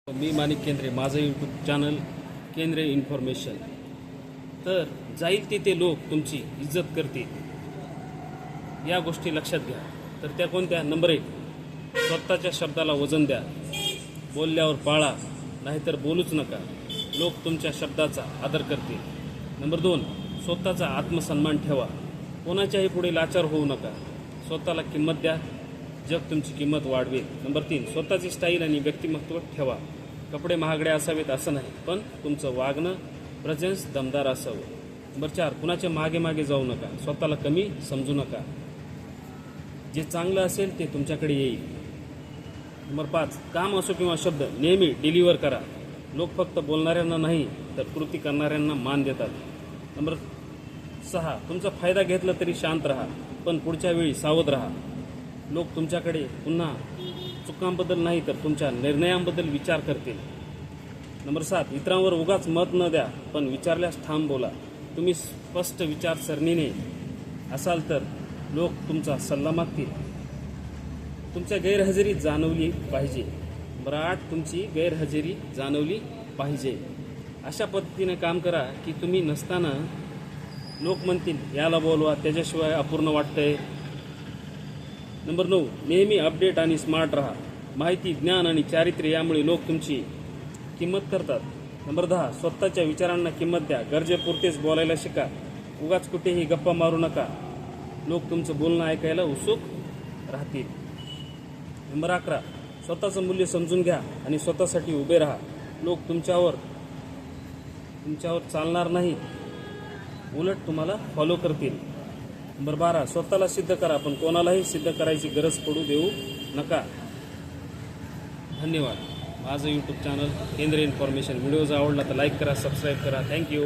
मी माणिक केंद्रे, माझं YouTube channel केंद्रे इन्फॉर्मेशन. तर जाईल तिथे लोक तुमची इज्जत करतील या गोष्टी लक्षात घ्या. तर त्या कोणत्या? नंबर 1, स्वतःच्या शब्दाला वजन द्या. बोलल्यावर पाळा, नाहीतर बोलूच नका. लोक तुमच्या शब्दाचा आदर करतील. नंबर 2, स्वतःचा आत्मसन्मान ठेवा. कोणाच्याही पुढे लाचार होऊ नका. स्वतःला किंमत द्या, जग तुमची किंमत वाढवेल. नंबर 3, स्वतःची स्टाईल आणि व्यक्तिमत्व ठेवा. कपडे महागडे असावेत असं नाही, पण तुमचं वागणं, प्रेझेन्स दमदार असावं. नंबर 4, कुणाच्या मागे मागे जाऊ नका. स्वतःला कमी समजू नका. जे चांगलं असेल ते तुमच्याकडे येईल. नंबर 5, काम असो किंवा शब्द नेहमी डिलिव्हर करा. लोक फक्त बोलणाऱ्यांना नाही तर कृती करणाऱ्यांना मान देतात. नंबर 6, तुमचा फायदा घेतला तरी शांत राहा, पण पुढच्या वेळी सावध राहा. लोक तुमच्याकडे पुन्हा चुकांबद्दल नाही तर तुमच्या निर्णयांबद्दल विचार करतील. नंबर 7, इतरांवर उगाच मत न द्या, पण विचारल्यास ठाम बोला. तुम्ही स्पष्ट विचारसरणीने असाल तर लोक तुमचा सल्ला मागतील. तुमच्या गैरहजेरी जाणवली पाहिजे. नंबर 8, तुमची गैरहजेरी जाणवली पाहिजे. अशा पद्धतीने काम करा की तुम्ही नसताना लोक म्हणतील याला बोलवा, त्याच्याशिवाय अपूर्ण वाटतंय. नंबर 9, नेहमी अपडेट आणि स्मार्ट राहा. माहिती, ज्ञान आणि चारित्र्य यामुळे लोक तुमची किंमत करतात. नंबर 10, स्वतःच्या विचारांना किंमत द्या. गरजेपुरतेच बोलायला शिका. उगाच कुठेही गप्पा मारू नका. लोक तुमचं बोलणं ऐकायला उत्सुक राहतील. नंबर 11, स्वतःचं मूल्य समजून घ्या आणि स्वतःसाठी उभे राहा. लोक तुमच्यावर चालणार नाही, उलट तुम्हाला फॉलो करतील. नंबर 12, स्वतःला सिद्ध करा, पण कोणालाही सिद्ध करायची गरज पडू देऊ नका. धन्यवाद. माझं यूट्यूब चॅनल केंद्र इन्फॉर्मेशन. व्हिडिओज आवडला तर लाईक करा, सबस्क्राईब करा. थँक्यू.